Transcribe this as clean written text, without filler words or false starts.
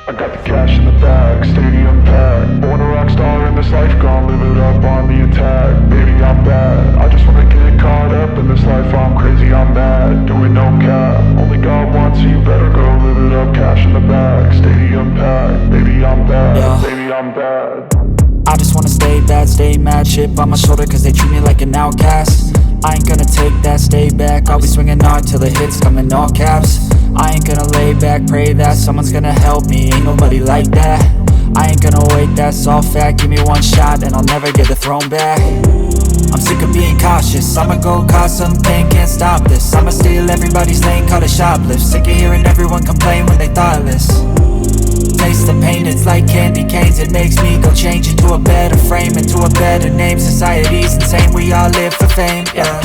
I got the cash in the bag, stadium packed. Born a rock star in this life, gon' live it up on the attack. Baby, I'm bad, I just wanna get caught up in this life. I'm crazy, I'm mad, doing no cap. Only God wants, so you better go live it up. Cash in the bag, stadium packed. Baby, I'm bad, Yeah. baby, I'm bad. I just wanna stay bad, stay mad. Chip on my shoulder cause they treat me like an outcast. I ain't gonna take that, stay back. I'll be swinging hard till the hits come in all caps. I ain't gonna lay back, pray that someone's gonna help me. Ain't nobody like that. I ain't gonna wait, that's all fact. Give me one shot and I'll never get the throne back. I'm sick of being cautious, I'ma go cause some pain, can't stop this. I'ma steal everybody's lane, call it shoplift. Sick of hearing everyone complain when they thoughtless. Taste the pain, it's like candy canes. It makes me go change into a better frame, into a better name. Society's insane, we all live for fame, yeah.